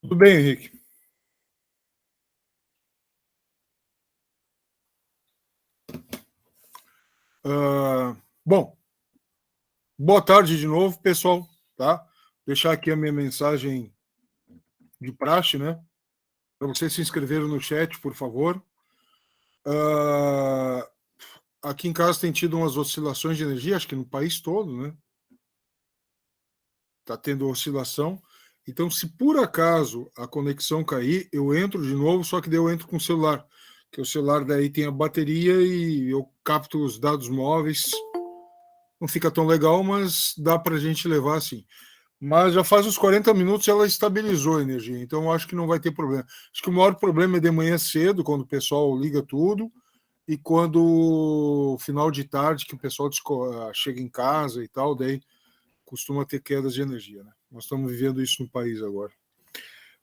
Tudo bem, Henrique? Bom, boa tarde de novo, pessoal. Tá? Deixar aqui a minha mensagem de praxe, né? Para vocês se inscreverem no chat, por favor. Ah, aqui em casa tem tido umas oscilações de energia, acho que no país todo, né? Está tendo oscilação. Então, se por acaso a conexão cair, eu entro de novo, só que daí eu entro com o celular. Que o celular daí tem a bateria e eu capto os dados móveis. Não fica tão legal, mas dá para a gente levar assim. Mas já faz uns 40 minutos ela estabilizou a energia, então eu acho que não vai ter problema. Acho que o maior problema é de manhã cedo, quando o pessoal liga tudo, e quando final de tarde, que o pessoal chega em casa e tal, daí costuma ter quedas de energia. Né? Nós estamos vivendo isso no país agora.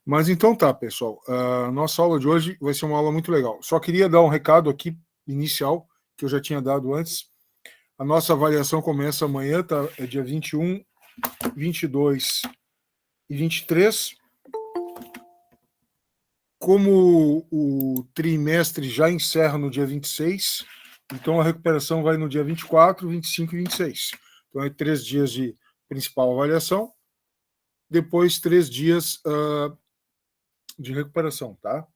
Mas então tá, pessoal. A nossa aula de hoje vai ser uma aula muito legal. Só queria dar um recado aqui inicial, que eu já tinha dado antes. A nossa avaliação começa amanhã, tá? É dia 21, 22 e 23. Como o trimestre já encerra no dia 26, então a recuperação vai no dia 24, 25 e 26. Então, é 3 dias de principal avaliação, depois 3 dias de recuperação, tá?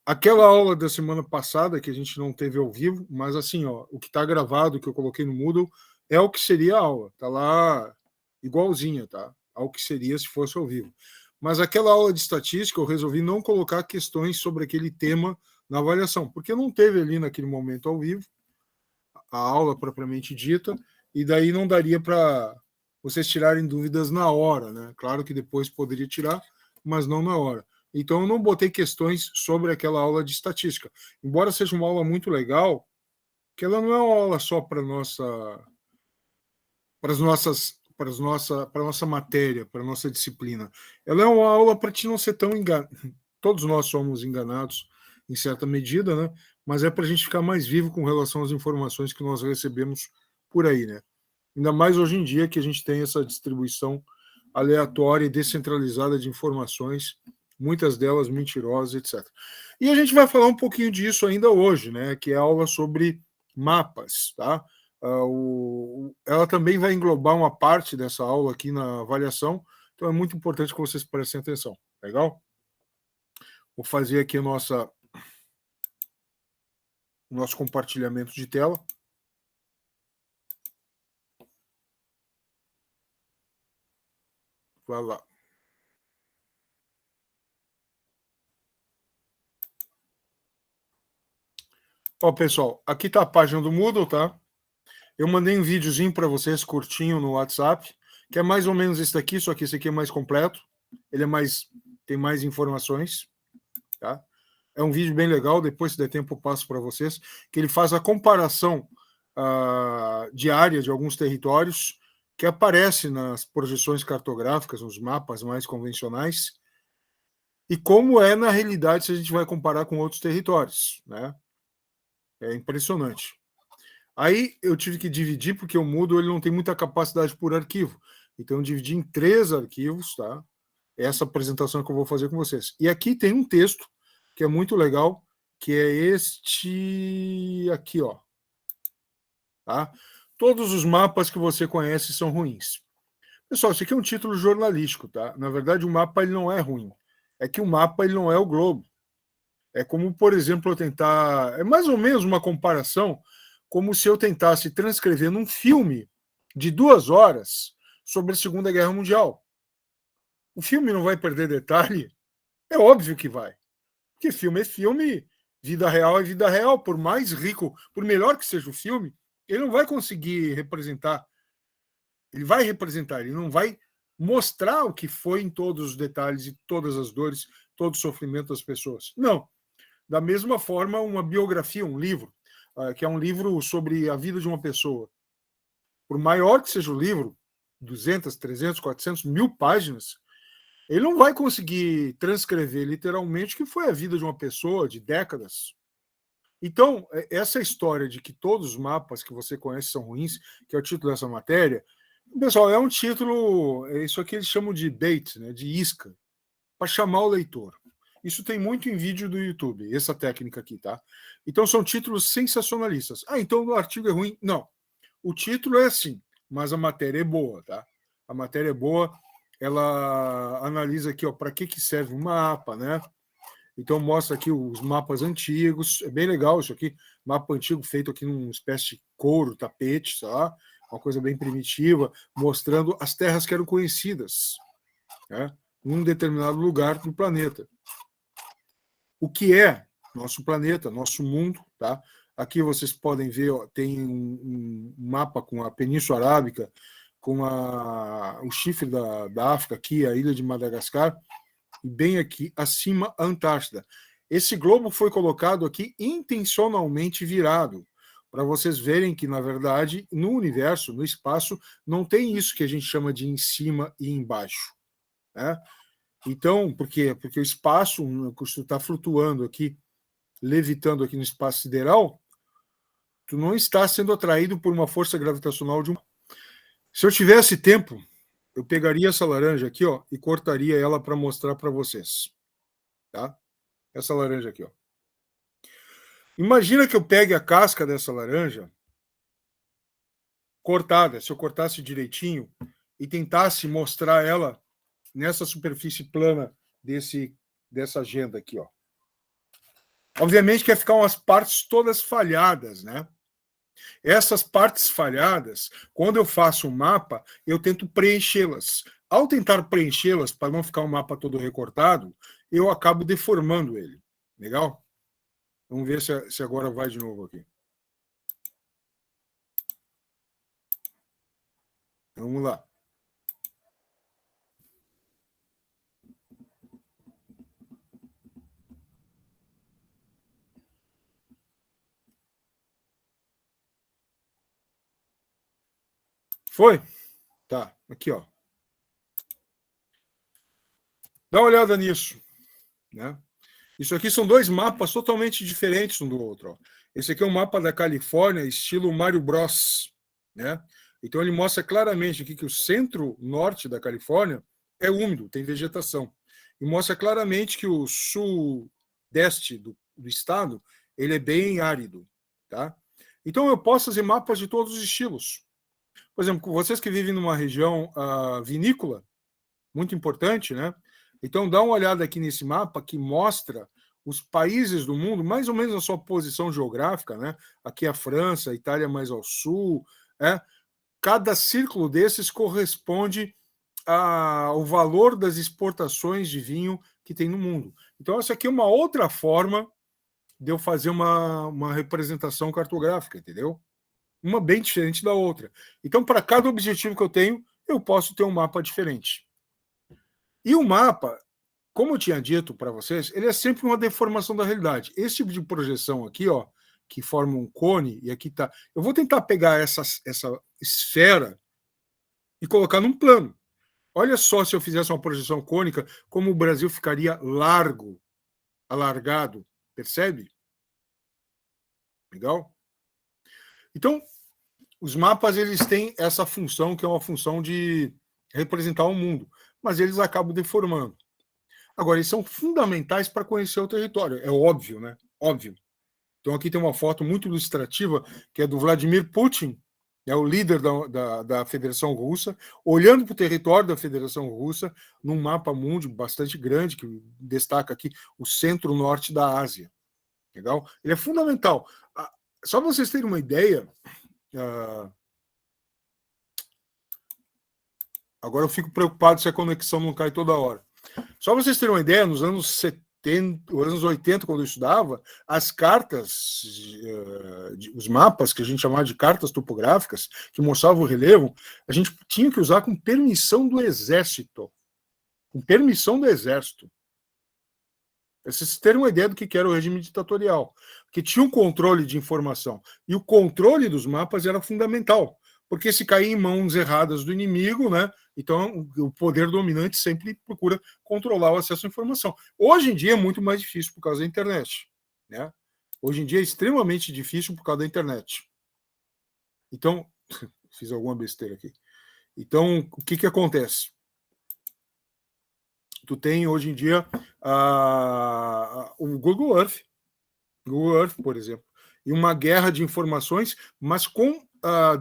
Aquela aula da semana passada, que a gente não teve ao vivo, mas assim, ó, o que está gravado, que eu coloquei no Moodle, é o que seria a aula. Tá lá igualzinha, tá? Ao que seria se fosse ao vivo. Mas aquela aula de estatística, eu resolvi não colocar questões sobre aquele tema na avaliação, porque não teve ali naquele momento ao vivo a aula propriamente dita, e daí não daria para vocês tirarem dúvidas na hora, né? Claro que depois poderia tirar, mas não na hora. Então eu não botei questões sobre aquela aula de estatística. Embora seja uma aula muito legal, que ela não é uma aula só para nossa matéria, para nossa disciplina. Ela é uma aula para te não ser tão enganado. Todos nós somos enganados em certa medida, né? Mas é para a gente ficar mais vivo com relação às informações que nós recebemos por aí, né? Ainda mais hoje em dia que a gente tem essa distribuição aleatória e descentralizada de informações, muitas delas mentirosas, etc. E a gente vai falar um pouquinho disso ainda hoje, né? Que é a aula sobre mapas, tá? Ela também vai englobar uma parte dessa aula aqui na avaliação, então é muito importante que vocês prestem atenção. Legal? Vou fazer aqui o nosso compartilhamento de tela. Vai lá. Ó, pessoal, aqui está a página do Moodle, tá? Eu mandei um videozinho para vocês, curtinho, no WhatsApp, que é mais ou menos esse daqui, só que esse aqui é mais completo. Ele tem mais informações, tá? É um vídeo bem legal, depois, se der tempo, eu passo para vocês, que ele faz a comparação diária de alguns territórios que aparece nas projeções cartográficas, nos mapas mais convencionais, e como é na realidade se a gente vai comparar com outros territórios, né? É impressionante. Aí eu tive que dividir, porque o Moodle ele não tem muita capacidade por arquivo. Então eu dividi em 3 arquivos, tá? Essa apresentação que eu vou fazer com vocês. E aqui tem um texto que é muito legal, que é este aqui, ó. Tá? Todos os mapas que você conhece são ruins. Pessoal, isso aqui é um título jornalístico, tá? Na verdade, o mapa ele não é ruim. É que o mapa ele não é o globo. É como, por exemplo, eu tentar. É mais ou menos uma comparação, como se eu tentasse transcrever num filme de 2 horas sobre a Segunda Guerra Mundial. O filme não vai perder detalhe? É óbvio que vai. Porque filme é filme, vida real é vida real. Por mais rico, por melhor que seja o filme, ele não vai conseguir representar. Ele vai representar, ele não vai mostrar o que foi em todos os detalhes e todas as dores, todo o sofrimento das pessoas. Não. Da mesma forma, uma biografia, um livro, que é um livro sobre a vida de uma pessoa. Por maior que seja o livro, 200, 300, 400, 1.000 páginas, ele não vai conseguir transcrever literalmente o que foi a vida de uma pessoa de décadas. Então, essa história de que todos os mapas que você conhece são ruins, que é o título dessa matéria, pessoal, é um título, isso aqui eles chamam de bait, né, de isca, para chamar o leitor. Isso tem muito em vídeo do YouTube, essa técnica aqui, tá? Então são títulos sensacionalistas. Ah, então o artigo é ruim? Não. O título é assim, mas a matéria é boa, tá? A matéria é boa, ela analisa aqui, ó, para que serve o mapa, né? Então mostra aqui os mapas antigos, é bem legal isso aqui, mapa antigo feito aqui numa espécie de couro, tapete, tá? Uma coisa bem primitiva, mostrando as terras que eram conhecidas, né? Num determinado lugar do planeta. O que é nosso planeta, nosso mundo, tá? Aqui vocês podem ver, ó, tem um mapa com a Península Arábica, com o chifre da África aqui, a ilha de Madagascar, e bem aqui acima a Antártida. Esse globo foi colocado aqui intencionalmente virado, para vocês verem que, na verdade, no universo, no espaço, não tem isso que a gente chama de em cima e embaixo, né? Então, por quê? Porque o espaço está flutuando aqui, levitando aqui no espaço sideral, tu não está sendo atraído por uma força gravitacional de um... Se eu tivesse tempo, eu pegaria essa laranja aqui, ó, e cortaria ela para mostrar para vocês, tá? Essa laranja aqui, ó. Imagina que eu pegue a casca dessa laranja cortada, se eu cortasse direitinho e tentasse mostrar ela nessa superfície plana dessa agenda aqui, ó. Obviamente que ia ficar umas partes todas falhadas, né? Essas partes falhadas, quando eu faço um mapa, eu tento preenchê-las. Ao tentar preenchê-las, para não ficar um mapa todo recortado, eu acabo deformando ele. Legal? Vamos ver se agora vai de novo aqui. Vamos lá. Foi? Tá, aqui, ó. Dá uma olhada nisso, né? Isso aqui são dois mapas totalmente diferentes um do outro, ó. Esse aqui é um mapa da Califórnia, estilo Mario Bros, né? Então ele mostra claramente aqui que o centro-norte da Califórnia é úmido, tem vegetação. E mostra claramente que o sudeste do estado ele é bem árido, tá? Então eu posso fazer mapas de todos os estilos. Por exemplo, vocês que vivem numa região vinícola, muito importante, né? Então dá uma olhada aqui nesse mapa que mostra os países do mundo, mais ou menos a sua posição geográfica, né? Aqui a França, a Itália mais ao sul, né? Cada círculo desses corresponde ao valor das exportações de vinho que tem no mundo. Então essa aqui é uma outra forma de eu fazer uma representação cartográfica, entendeu? Uma bem diferente da outra. Então, para cada objetivo que eu tenho, eu posso ter um mapa diferente. E o mapa, como eu tinha dito para vocês, ele é sempre uma deformação da realidade. Esse tipo de projeção aqui, ó, que forma um cone, e aqui tá. Eu vou tentar pegar essa esfera e colocar num plano. Olha só se eu fizesse uma projeção cônica, como o Brasil ficaria largo, alargado. Percebe? Legal? Então, os mapas eles têm essa função, que é uma função de representar o mundo, mas eles acabam deformando. Agora, eles são fundamentais para conhecer o território, é óbvio, né? Óbvio. Então, aqui tem uma foto muito ilustrativa, que é do Vladimir Putin, é o líder da Federação Russa, olhando para o território da Federação Russa, num mapa mundo bastante grande, que destaca aqui o centro-norte da Ásia. Legal? Ele é fundamental. Só para vocês terem uma ideia, agora eu fico preocupado se a conexão não cai toda hora. Só para vocês terem uma ideia, nos anos 70, anos 80, quando eu estudava, as cartas, os mapas, que a gente chamava de cartas topográficas, que mostravam o relevo, a gente tinha que usar com permissão do exército. Com permissão do exército. Para vocês terem uma ideia do que era o regime ditatorial. Que tinha um controle de informação. E o controle dos mapas era fundamental. Porque se cair em mãos erradas do inimigo, né? Então o poder dominante sempre procura controlar o acesso à informação. Hoje em dia é muito mais difícil por causa da internet, né? Hoje em dia é extremamente difícil por causa da internet. Então, fiz alguma besteira aqui. Então, o que acontece? Tu tem hoje em dia o Google Earth, por exemplo, e uma guerra de informações, mas com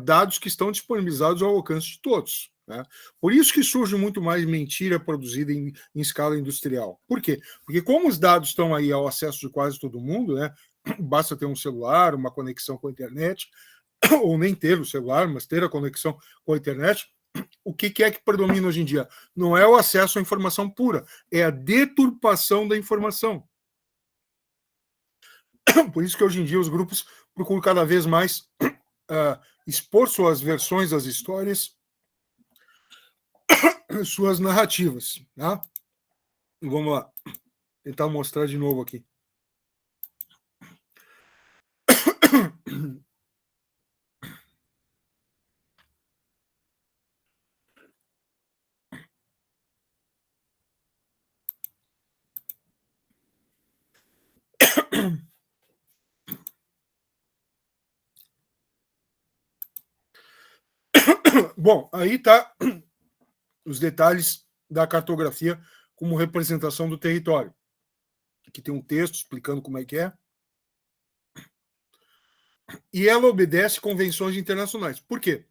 dados que estão disponibilizados ao alcance de todos. Né? Por isso que surge muito mais mentira produzida em escala industrial. Por quê? Porque como os dados estão aí ao acesso de quase todo mundo, né? Basta ter um celular, uma conexão com a internet, ou nem ter o celular, mas ter a conexão com a internet, o que é que predomina hoje em dia? Não é o acesso à informação pura, é a deturpação da informação. Por isso que hoje em dia os grupos procuram cada vez mais expor suas versões das histórias, suas narrativas. Tá? Vamos lá. Tentar mostrar de novo aqui. Bom, aí está os detalhes da cartografia como representação do território. Aqui tem um texto explicando como é que é. E ela obedece convenções internacionais. Por quê?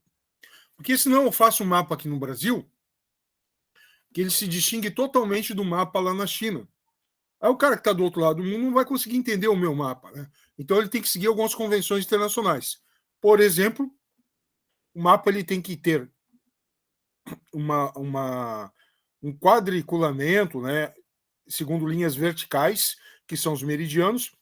Porque senão eu faço um mapa aqui no Brasil que ele se distingue totalmente do mapa lá na China. Aí o cara que está do outro lado do mundo não vai conseguir entender o meu mapa. Né? Então ele tem que seguir algumas convenções internacionais. Por exemplo, o mapa ele tem que ter um quadriculamento, né, segundo linhas verticais, que são os meridianos,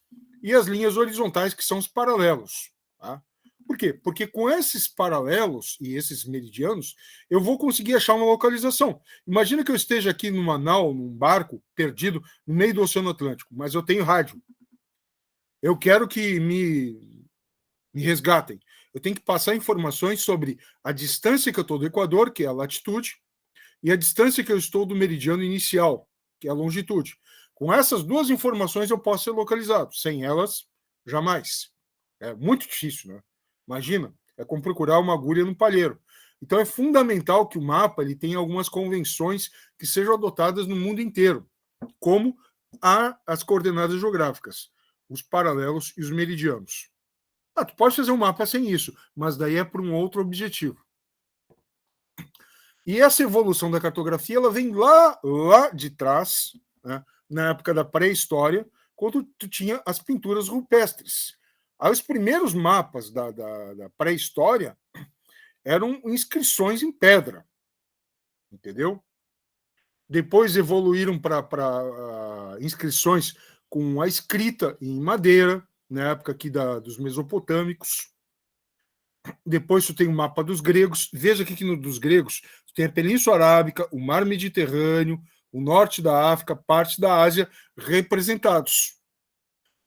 e as linhas horizontais, que são os paralelos. Tá? Por quê? Porque com esses paralelos e esses meridianos, eu vou conseguir achar uma localização. Imagina que eu esteja aqui numa nau, num barco, perdido no meio do Oceano Atlântico, mas eu tenho rádio. Eu quero que me resgatem. Eu tenho que passar informações sobre a distância que eu estou do Equador, que é a latitude, e a distância que eu estou do meridiano inicial, que é a longitude. Com essas duas informações eu posso ser localizado. Sem elas, jamais. É muito difícil, né? Imagina, é como procurar uma agulha no palheiro. Então é fundamental que o mapa ele tenha algumas convenções que sejam adotadas no mundo inteiro, como as coordenadas geográficas, os paralelos e os meridianos. Tu pode fazer um mapa sem isso, mas daí é para um outro objetivo. E essa evolução da cartografia ela vem lá de trás, né, na época da pré-história, quando tu tinha as pinturas rupestres. Aí os primeiros mapas da pré-história eram inscrições em pedra, entendeu? Depois evoluíram para inscrições com a escrita em madeira, na época aqui dos mesopotâmicos. Depois tu tem o mapa dos gregos. Veja aqui que no dos gregos tu tem a Península Arábica, o Mar Mediterrâneo, o norte da África, parte da Ásia representados.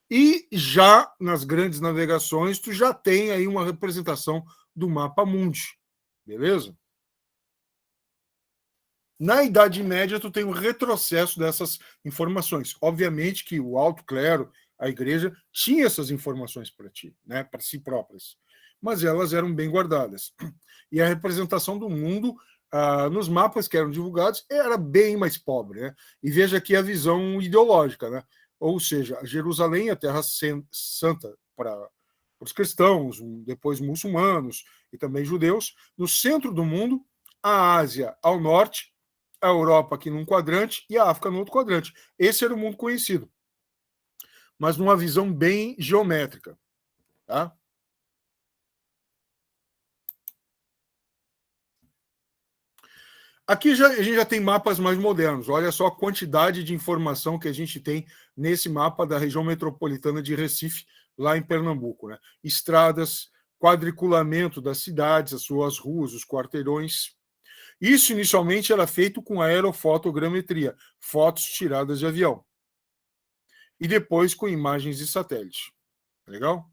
E já nas grandes navegações tu já tem aí uma representação do mapa mundi. Beleza? Na Idade Média tu tem um retrocesso dessas informações. Obviamente que o alto clero, a igreja, tinha essas informações para ti, né, para si próprias. Mas elas eram bem guardadas. E a representação do mundo nos mapas que eram divulgados era bem mais pobre. Né? E veja aqui a visão ideológica, né? Ou seja, Jerusalém, a terra santa para os cristãos, depois muçulmanos e também judeus, no centro do mundo, a Ásia ao norte, a Europa aqui num quadrante e a África no outro quadrante. Esse era o mundo conhecido, mas numa visão bem geométrica. Tá? Aqui a gente já tem mapas mais modernos. Olha só a quantidade de informação que a gente tem nesse mapa da região metropolitana de Recife, lá em Pernambuco. Né? Estradas, quadriculamento das cidades, as suas ruas, os quarteirões. Isso inicialmente era feito com aerofotogrametria, fotos tiradas de avião. E depois com imagens de satélite. Legal?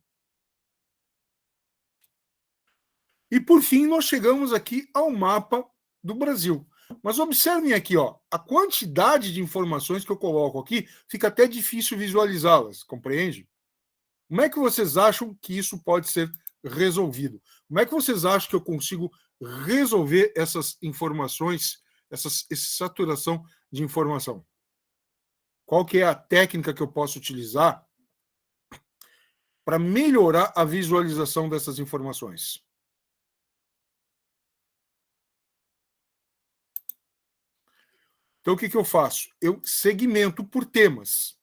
E por fim, nós chegamos aqui ao mapa do Brasil. Mas observem aqui, ó, a quantidade de informações que eu coloco aqui, fica até difícil visualizá-las, compreende? Como é que vocês acham que isso pode ser resolvido? Como é que vocês acham que eu consigo resolver essas informações, essa saturação de informação? Qual que é a técnica que eu posso utilizar para melhorar a visualização dessas informações? Então, o que eu faço? Eu segmento por temas.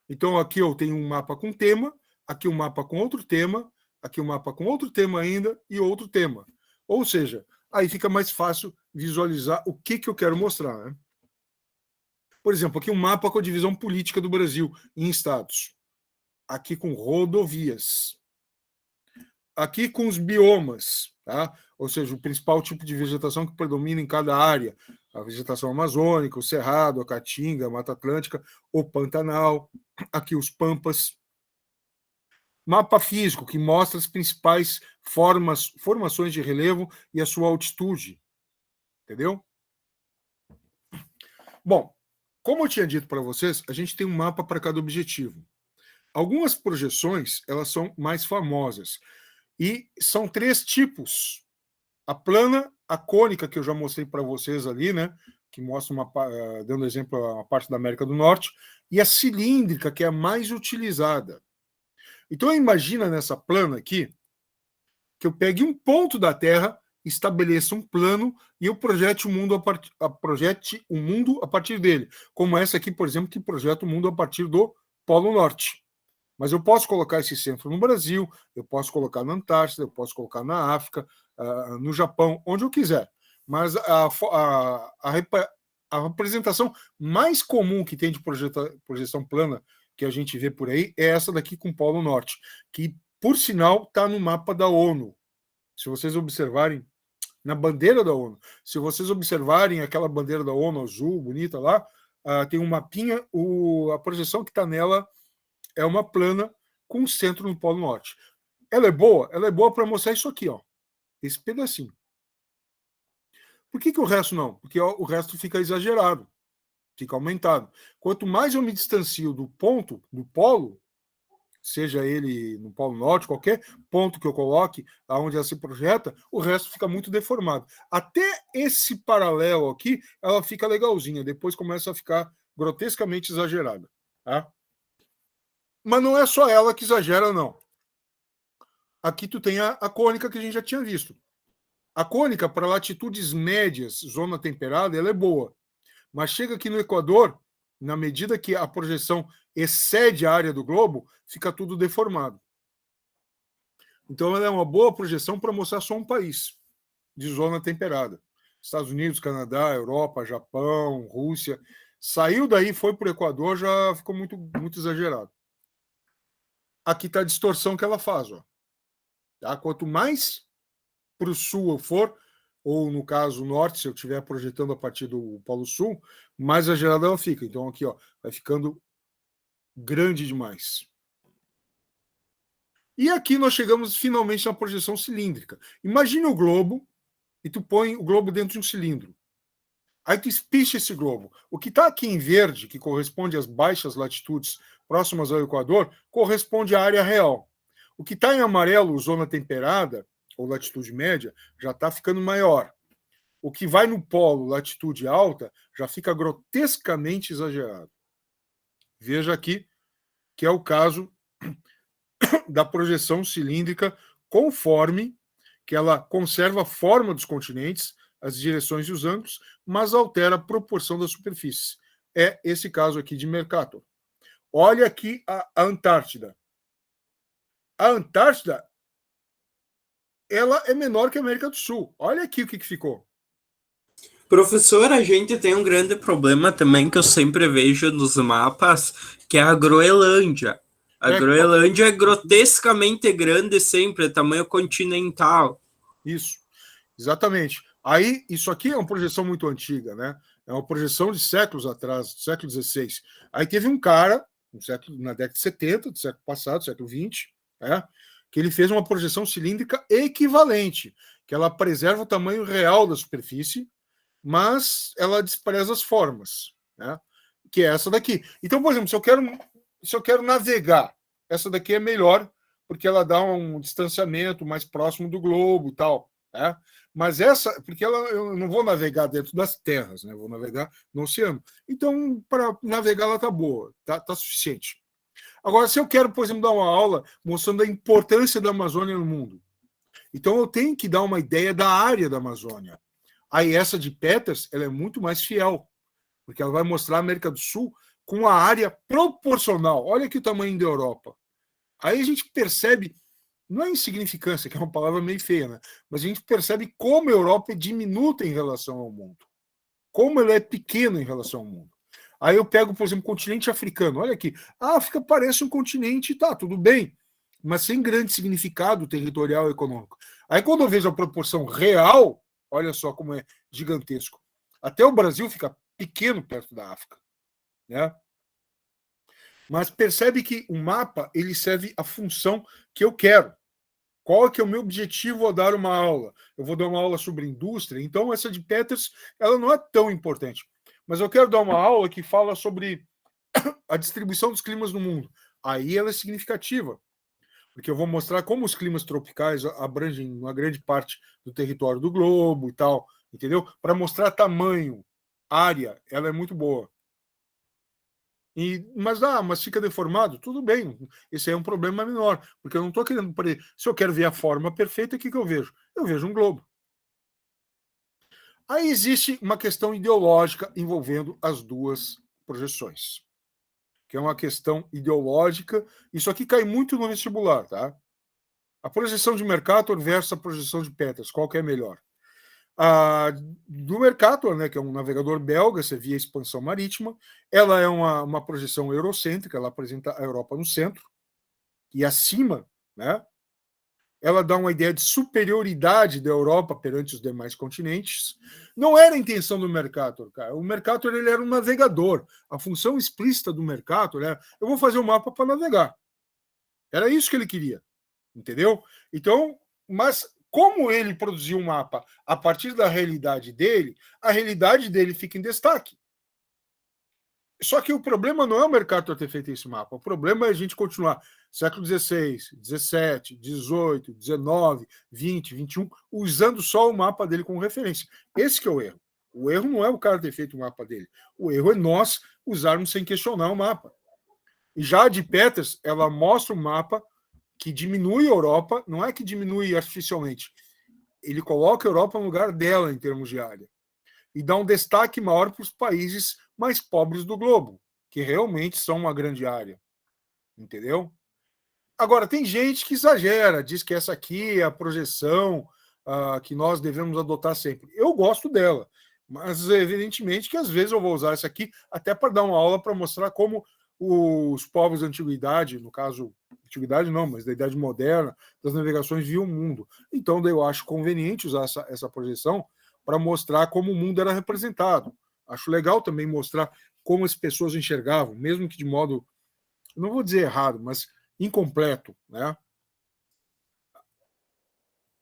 Então, aqui eu tenho um mapa com tema, aqui um mapa com outro tema, aqui um mapa com outro tema ainda e outro tema. Ou seja, aí fica mais fácil visualizar o que eu quero mostrar. Né? Por exemplo, aqui um mapa com a divisão política do Brasil em estados. Aqui com rodovias. Aqui com os biomas, tá? Ou seja, o principal tipo de vegetação que predomina em cada área. A vegetação amazônica, o cerrado, a caatinga, a mata atlântica, o pantanal, aqui os pampas. Mapa físico, que mostra as principais formações de relevo e a sua altitude. Entendeu? Bom, como eu tinha dito para vocês, a gente tem um mapa para cada objetivo. Algumas projeções, elas são mais famosas. E são 3 tipos. A plana, a cônica, que eu já mostrei para vocês ali, né? Que mostra, dando exemplo, a parte da América do Norte, e a cilíndrica, que é a mais utilizada. Então, imagina nessa plana aqui, que eu pegue um ponto da Terra, estabeleça um plano e eu projete o mundo a partir dele. Como essa aqui, por exemplo, que projeta o mundo a partir do Polo Norte. Mas eu posso colocar esse centro no Brasil, eu posso colocar na Antártida, eu posso colocar na África, no Japão, onde eu quiser. Mas a representação mais comum que tem de projeção plana que a gente vê por aí é essa daqui com o Polo Norte, que, por sinal, está no mapa da ONU. Se vocês observarem, na bandeira da ONU, se vocês observarem aquela bandeira da ONU azul, bonita lá, tem um mapinha, a projeção que está nela é uma plana com centro no Polo Norte. Ela é boa? Ela é boa para mostrar isso aqui, ó, esse pedacinho. Por que o resto não? Porque o resto fica exagerado, fica aumentado. Quanto mais eu me distancio do ponto, do polo, seja ele no Polo Norte, qualquer ponto que eu coloque, aonde ela se projeta, o resto fica muito deformado. Até esse paralelo aqui, ela fica legalzinha, depois começa a ficar grotescamente exagerada. Tá? Mas não é só ela que exagera, não. Aqui tu tem a cônica que a gente já tinha visto. A cônica, para latitudes médias, zona temperada, ela é boa. Mas chega aqui no Equador, na medida que a projeção excede a área do globo, fica tudo deformado. Então ela é uma boa projeção para mostrar só um país de zona temperada. Estados Unidos, Canadá, Europa, Japão, Rússia. Saiu daí, foi para o Equador, já ficou muito, muito exagerado. Aqui está a distorção que ela faz. Ó. Tá? Quanto mais para o sul eu for, ou no caso norte, se eu estiver projetando a partir do Polo Sul, mais exagerada ela fica. Então aqui ó, vai ficando grande demais. E aqui nós chegamos finalmente na projeção cilíndrica. Imagina o globo e tu põe o globo dentro de um cilindro. Aí tu espicha esse globo. O que está aqui em verde, que corresponde às baixas latitudes próximas ao Equador, corresponde à área real. O que está em amarelo, zona temperada, ou latitude média, já está ficando maior. O que vai no polo, latitude alta, já fica grotescamente exagerado. Veja aqui que é o caso da projeção cilíndrica conforme que ela conserva a forma dos continentes, as direções e os ângulos, mas altera a proporção da superfície. É esse caso aqui de Mercator. Olha aqui a Antártida. A Antártida ela é menor que a América do Sul. Olha aqui o que ficou. Professor, a gente tem um grande problema também que eu sempre vejo nos mapas, que é a Groenlândia. A Groenlândia é grotescamente grande sempre, é tamanho continental. Isso, exatamente. Aí, isso aqui é uma projeção muito antiga, né? É uma projeção de séculos atrás, do século XVI. Aí teve um cara, na década de 70, do século passado, século XX, que ele fez uma projeção cilíndrica equivalente, que ela preserva o tamanho real da superfície, mas ela despreza as formas, né? Que é essa daqui. Então, por exemplo, se eu quero navegar, essa daqui é melhor, porque ela dá um distanciamento mais próximo do globo e tal. Tá? Mas essa, porque eu não vou navegar dentro das terras, né? Eu vou navegar no oceano. Então, para navegar, ela está boa, tá suficiente. Agora, se eu quero, por exemplo, dar uma aula mostrando a importância da Amazônia no mundo, então eu tenho que dar uma ideia da área da Amazônia. Aí essa de Peters, ela é muito mais fiel, porque ela vai mostrar a América do Sul com a área proporcional. Olha aqui o tamanho da Europa. Aí a gente percebe, não é insignificância, que é uma palavra meio feia, né? Mas a gente percebe como a Europa é diminuta em relação ao mundo. Como ela é pequena em relação ao mundo. Aí eu pego, por exemplo, o continente africano. Olha aqui. A África parece um continente, tá, tudo bem, mas sem grande significado territorial e econômico. Aí quando eu vejo a proporção real, olha só como é gigantesco. Até o Brasil fica pequeno perto da África, né? Mas percebe que o mapa ele serve à função que eu quero. Qual é que é o meu objetivo ao dar uma aula? Eu vou dar uma aula sobre indústria, então essa de Peters ela não é tão importante. Mas eu quero dar uma aula que fala sobre a distribuição dos climas no mundo. Aí ela é significativa, porque eu vou mostrar como os climas tropicais abrangem uma grande parte do território do globo e tal, entendeu? Para mostrar tamanho, área, ela é muito boa. Mas fica deformado? Tudo bem, esse é um problema menor, porque eu não estou querendo. Se eu quero ver a forma perfeita, o que eu vejo? Eu vejo um globo. Aí existe uma questão ideológica envolvendo as duas projeções, que é uma questão ideológica. Isso aqui cai muito no vestibular, tá? A projeção de Mercator versus a projeção de Peters, qual que é melhor? Do Mercator, né, que é um navegador belga, você via expansão marítima, ela é uma projeção eurocêntrica, ela apresenta a Europa no centro e acima, né? Ela dá uma ideia de superioridade da Europa perante os demais continentes. Não era a intenção do Mercator, cara. O Mercator ele era um navegador. A função explícita do Mercator era: eu vou fazer um mapa para navegar. Era isso que ele queria, entendeu? Então, mas como ele produziu um mapa a partir da realidade dele, a realidade dele fica em destaque. Só que o problema não é o Mercator ter feito esse mapa. O problema é a gente continuar século XVI, XVII, XVIII, XIX, XX, XXI, usando só o mapa dele como referência. Esse que é o erro. O erro não é o cara ter feito o mapa dele. O erro é nós usarmos sem questionar o mapa. E já a de Peters, ela mostra um mapa que diminui a Europa, não é que diminui artificialmente. Ele coloca a Europa no lugar dela em termos de área. E dá um destaque maior para os países mais pobres do globo, que realmente são uma grande área. Entendeu? Agora, tem gente que exagera, diz que essa aqui é a projeção que nós devemos adotar sempre. Eu gosto dela, mas evidentemente que às vezes eu vou usar essa aqui até para dar uma aula para mostrar como os povos da antiguidade, no caso, antiguidade não, mas da Idade Moderna, das navegações, viam o mundo. Então, daí eu acho conveniente usar essa projeção para mostrar como o mundo era representado. Acho legal também mostrar como as pessoas enxergavam, mesmo que de modo, não vou dizer errado, mas incompleto, né?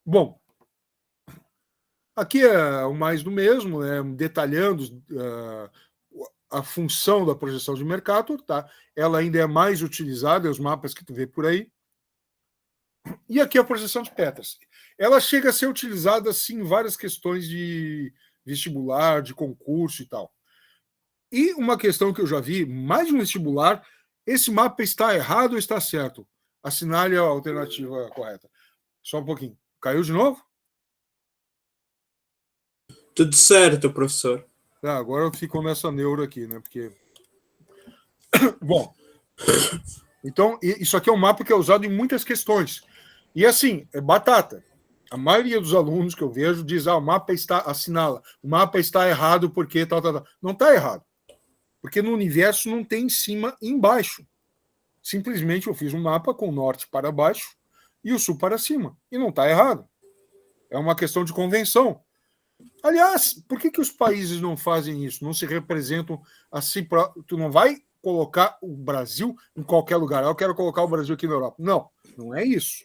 Bom, aqui é o mais do mesmo, né? Detalhando a função da projeção de Mercator, tá? Ela ainda é mais utilizada, os mapas que tu vê por aí. E aqui a projeção de Peters. Ela chega a ser utilizada, sim, em várias questões de vestibular, de concurso e tal. E uma questão que eu já vi, mais de um vestibular, esse mapa está errado ou está certo? Assinale a alternativa correta. Só um pouquinho. Caiu de novo? Tudo certo, professor. Agora eu fico nessa neuro aqui, né? Porque. Bom. Então, isso aqui é um mapa que é usado em muitas questões. E assim, é batata. A maioria dos alunos que eu vejo diz: o mapa está, assinala, o mapa está errado porque tal. Não está errado. Porque no universo não tem em cima e embaixo. Simplesmente eu fiz um mapa com o norte para baixo e o sul para cima. E não está errado. É uma questão de convenção. Aliás, por que os países não fazem isso? Não se representam assim. Tu não vai colocar o Brasil em qualquer lugar. Eu quero colocar o Brasil aqui na Europa. Não, não é isso.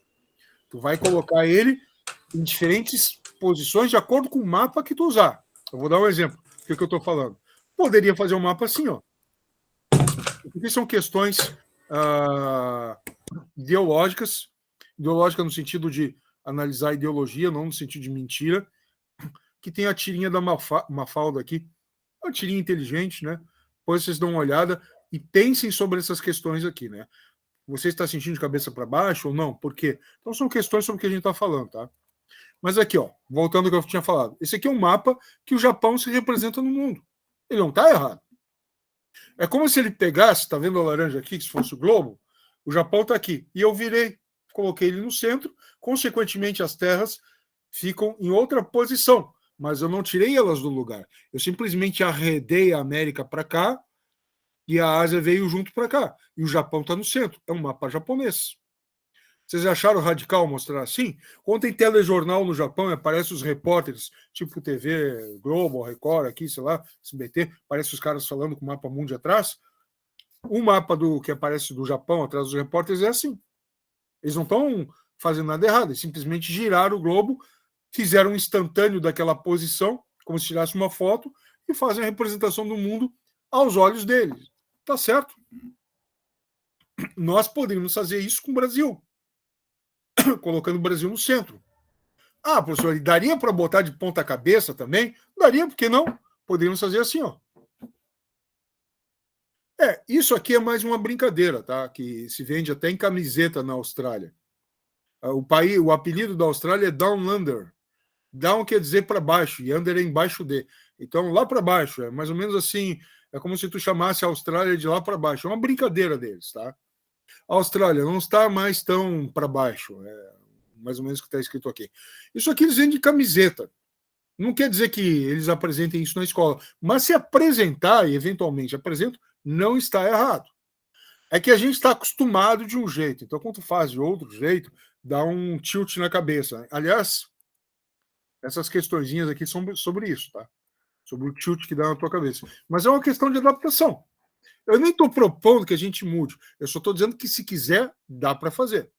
Tu vai colocar ele em diferentes posições de acordo com o mapa que tu usar. Eu vou dar um exemplo do que eu estou falando. Poderia fazer um mapa assim, ó. Porque são questões ideológicas no sentido de analisar a ideologia, não no sentido de mentira, que tem a tirinha da Mafalda aqui. Uma tirinha inteligente, né? Depois vocês dão uma olhada e pensem sobre essas questões aqui, né? Você está sentindo de cabeça para baixo ou não? Por quê? Então são questões sobre o que a gente está falando, tá? Mas aqui, ó, voltando ao que eu tinha falado. Esse aqui é um mapa que o Japão se representa no mundo. Ele não está errado. É como se ele pegasse, tá vendo a laranja aqui, que se fosse o globo? O Japão está aqui. E eu virei, coloquei ele no centro, consequentemente as terras ficam em outra posição. Mas eu não tirei elas do lugar. Eu simplesmente arredei a América para cá e a Ásia veio junto para cá. E o Japão está no centro. É um mapa japonês. Vocês acharam radical mostrar assim? Quando tem telejornal no Japão, aparecem os repórteres, tipo TV Globo, Record, aqui, sei lá, SBT, aparece os caras falando com o mapa mundi atrás. O mapa do que aparece do Japão atrás dos repórteres é assim. Eles não estão fazendo nada errado, eles simplesmente giraram o globo, fizeram um instantâneo daquela posição, como se tirasse uma foto, e fazem a representação do mundo aos olhos deles. Tá certo? Nós poderíamos fazer isso com o Brasil, colocando o Brasil no centro. Ah, professor, e daria para botar de ponta cabeça também? Daria, por que não? Poderíamos fazer assim, ó. Isso aqui é mais uma brincadeira, tá? Que se vende até em camiseta na Austrália. O apelido da Austrália é Down Under. Down quer dizer para baixo, e under é embaixo de. Então, lá para baixo, é mais ou menos assim, é como se tu chamasse a Austrália de lá para baixo. É uma brincadeira deles, tá? A Austrália não está mais tão para baixo, mais ou menos o que está escrito aqui. Isso aqui eles vendem de camiseta. Não quer dizer que eles apresentem isso na escola, mas se apresentar, e eventualmente apresentam, não está errado. É que a gente está acostumado de um jeito, então quando tu faz de outro jeito, dá um tilt na cabeça. Aliás, essas questõezinhas aqui são sobre isso, tá? Sobre o tilt que dá na tua cabeça. Mas é uma questão de adaptação. Eu nem estou propondo que a gente mude, eu só estou dizendo que se quiser, dá para fazer.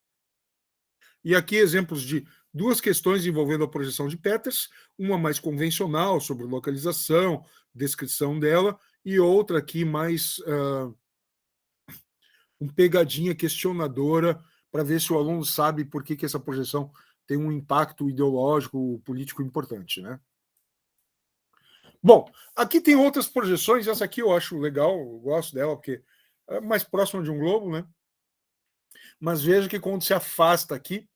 E aqui exemplos de duas questões envolvendo a projeção de Peters, uma mais convencional, sobre localização, descrição dela, e outra aqui mais um pegadinha questionadora para ver se o aluno sabe por que essa projeção tem um impacto ideológico, político importante, né? Bom, aqui tem outras projeções, essa aqui eu acho legal, eu gosto dela, porque é mais próxima de um globo, né? Mas veja que quando se afasta aqui,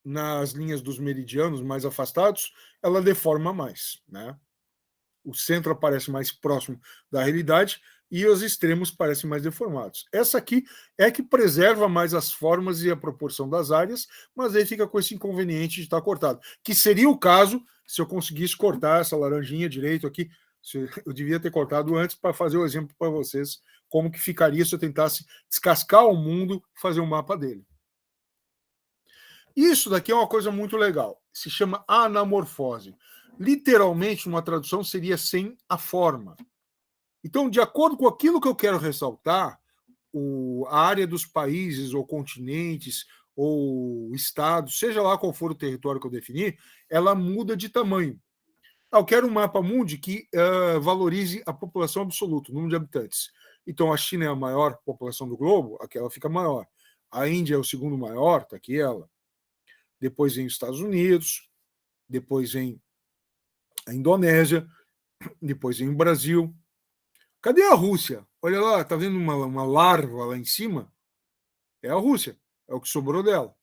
nas linhas dos meridianos mais afastados, ela deforma mais, né? O centro aparece mais próximo da realidade e os extremos parecem mais deformados. Essa aqui é que preserva mais as formas e a proporção das áreas, mas aí fica com esse inconveniente de estar cortado, que seria o caso se eu conseguisse cortar essa laranjinha direito aqui. Eu devia ter cortado antes para fazer o exemplo para vocês como que ficaria se eu tentasse descascar o mundo e fazer um mapa dele. Isso daqui é uma coisa muito legal. Se chama anamorfose. Literalmente, uma tradução seria sem a forma. Então, de acordo com aquilo que eu quero ressaltar, a área dos países ou continentes ou estados, seja lá qual for o território que eu definir, ela muda de tamanho. Eu quero um mapa mundi que valorize a população absoluta, o número de habitantes. Então, a China é a maior população do globo, aqui ela fica maior. A Índia é o segundo maior, está aqui ela. Depois vem os Estados Unidos, depois vem a Indonésia, depois vem o Brasil. Cadê a Rússia? Olha lá, tá vendo uma larva lá em cima? É a Rússia, é o que sobrou dela.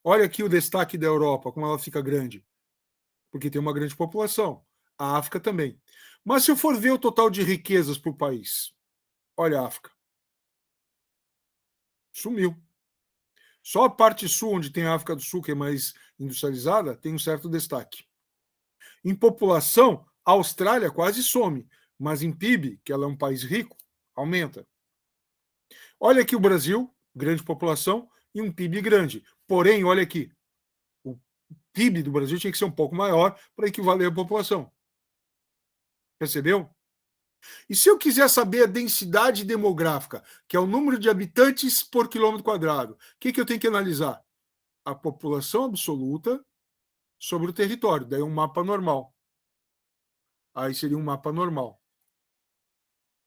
Olha aqui o destaque da Europa, como ela fica grande. Porque tem uma grande população. A África também. Mas se eu for ver o total de riquezas por país, olha a África. Sumiu. Só a parte sul, onde tem a África do Sul, que é mais industrializada, tem um certo destaque. Em população, a Austrália quase some, mas em PIB, que ela é um país rico, aumenta. Olha aqui o Brasil, grande população, e um PIB grande. Porém, olha aqui, o PIB do Brasil tinha que ser um pouco maior para equivaler à população. Percebeu? E se eu quiser saber a densidade demográfica, que é o número de habitantes por quilômetro quadrado, o que eu tenho que analisar? A população absoluta sobre o território, daí um mapa normal. Aí seria um mapa normal.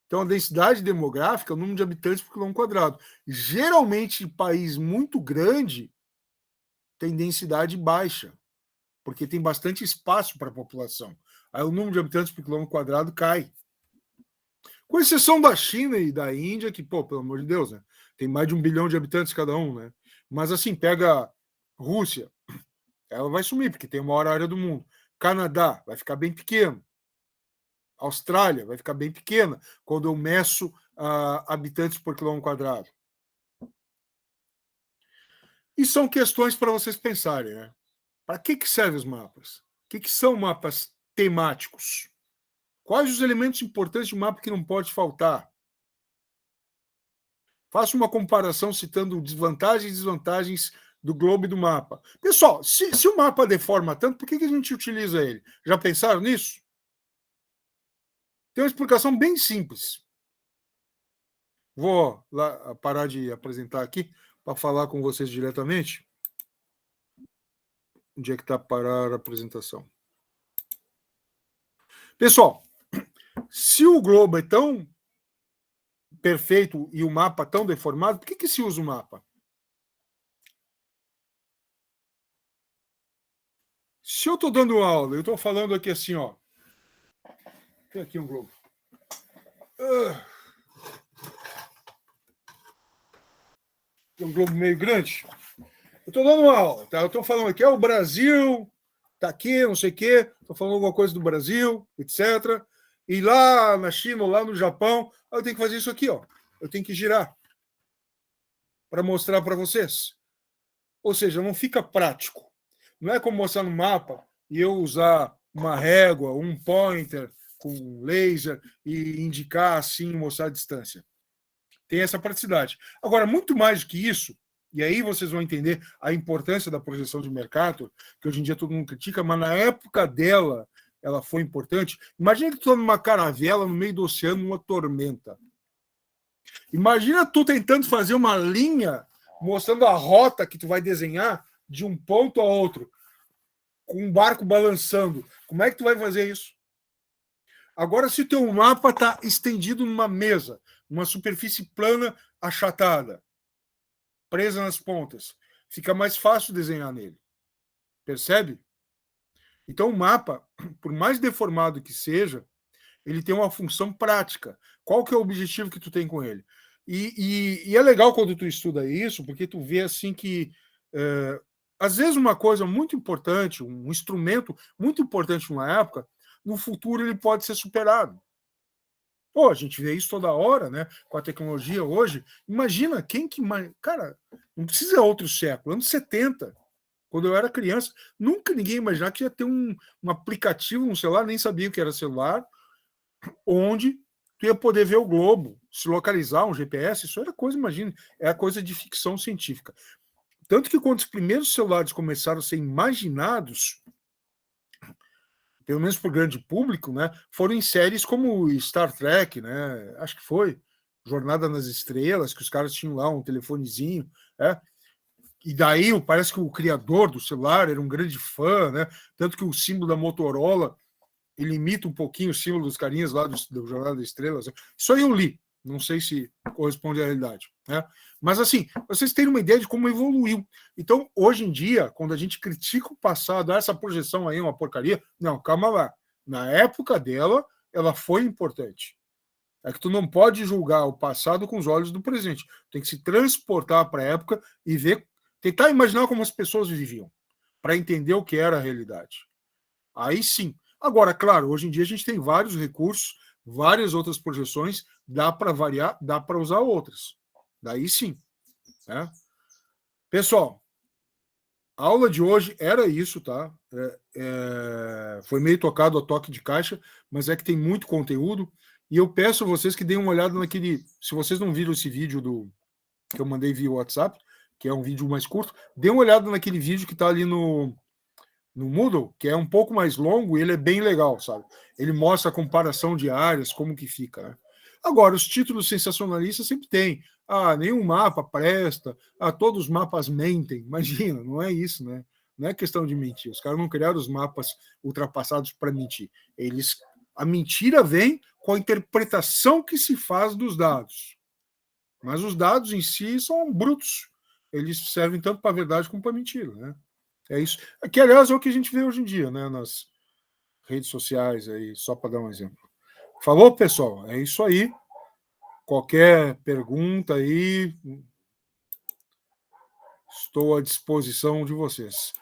Então, a densidade demográfica é o número de habitantes por quilômetro quadrado. Geralmente, em país muito grande, tem densidade baixa, porque tem bastante espaço para a população. Aí o número de habitantes por quilômetro quadrado cai. Com exceção da China e da Índia, que, pô, pelo amor de Deus, né? Tem mais de 1 bilhão de habitantes cada um, né? Mas assim, pega Rússia, ela vai sumir, porque tem a maior área do mundo. Canadá vai ficar bem pequeno. Austrália vai ficar bem pequena quando eu meço habitantes por quilômetro quadrado. E são questões para vocês pensarem, né? Para que servem os mapas? O que são mapas temáticos? Quais os elementos importantes de um mapa que não pode faltar? Faça uma comparação citando desvantagens e desvantagens do globo e do mapa. Pessoal, se o mapa deforma tanto, por que a gente utiliza ele? Já pensaram nisso? Tem uma explicação bem simples. Vou lá parar de apresentar aqui para falar com vocês diretamente. Onde é que está parar a apresentação? Pessoal, se o globo é tão perfeito e o mapa tão deformado, por que se usa o mapa? Se eu estou dando aula, eu estou falando aqui assim, ó. Tem aqui um globo. Tem um globo meio grande. Eu estou dando uma aula, tá? Eu estou falando aqui, o Brasil, tá aqui, não sei o quê, estou falando alguma coisa do Brasil, etc. E lá na China, ou lá no Japão, eu tenho que fazer isso aqui, ó. Eu tenho que girar para mostrar para vocês. Ou seja, não fica prático. Não é como mostrar no mapa e eu usar uma régua, um pointer com laser e indicar assim, mostrar a distância. Tem essa praticidade. Agora, muito mais do que isso, e aí vocês vão entender a importância da projeção de Mercator, que hoje em dia todo mundo critica, mas na época dela, ela foi importante. Imagina que tu está numa caravela no meio do oceano, numa tormenta. Imagina tu tentando fazer uma linha mostrando a rota que tu vai desenhar de um ponto a outro, com um barco balançando. Como é que tu vai fazer isso? Agora, se o teu mapa está estendido numa mesa, uma superfície plana achatada, presa nas pontas, fica mais fácil desenhar nele. Percebe? Então, o mapa, por mais deformado que seja, ele tem uma função prática. Qual que é o objetivo que tu tem com ele? E é legal quando tu estuda isso, porque tu vê assim que às vezes uma coisa muito importante, um instrumento muito importante numa época, no futuro ele pode ser superado. Pô, a gente vê isso toda hora, né? Com a tecnologia hoje. Imagina quem que... Cara, não precisa outro século. Anos 70, quando eu era criança, nunca ninguém imaginava que ia ter um aplicativo no celular, nem sabia o que era celular, onde tu ia poder ver o globo, se localizar, um GPS, isso era coisa, imagina, é a coisa de ficção científica. Tanto que quando os primeiros celulares começaram a ser imaginados, pelo menos para o grande público, né, foram em séries como Star Trek, né, acho que foi Jornada nas Estrelas, que os caras tinham lá um telefonezinho, né, e daí parece que o criador do celular era um grande fã, né, tanto que o símbolo da Motorola ele imita um pouquinho o símbolo dos carinhas lá do Jornada das Estrelas. Isso aí eu li, não sei se corresponde à realidade, né? Mas assim, vocês terem uma ideia de como evoluiu. Então, hoje em dia, quando a gente critica o passado, essa projeção aí é uma porcaria, não, calma lá. Na época dela, ela foi importante. É que tu não pode julgar o passado com os olhos do presente. Tem que se transportar para a época e ver, tentar imaginar como as pessoas viviam, para entender o que era a realidade. Aí sim. Agora, claro, hoje em dia a gente tem vários recursos, várias outras projeções, dá para variar, dá para usar outras. Daí sim. Né? Pessoal, a aula de hoje era isso, tá? Foi meio tocado a toque de caixa, mas é que tem muito conteúdo. E eu peço a vocês que deem uma olhada naquele... Se vocês não viram esse vídeo que eu mandei via WhatsApp, que é um vídeo mais curto, dê uma olhada naquele vídeo que está ali no Moodle, que é um pouco mais longo, e ele é bem legal, sabe? Ele mostra a comparação de áreas, como que fica, né? Agora, os títulos sensacionalistas sempre tem. Ah, nenhum mapa presta. Ah, todos os mapas mentem. Imagina, não é isso, né? Não é questão de mentir. Os caras não criaram os mapas ultrapassados para mentir. A mentira vem com a interpretação que se faz dos dados. Mas os dados em si são brutos. Eles servem tanto para a verdade como para a mentira, né? É isso. Que, aliás, é o que a gente vê hoje em dia, né? Nas redes sociais, aí, só para dar um exemplo. Falou, pessoal? É isso aí. Qualquer pergunta aí, estou à disposição de vocês.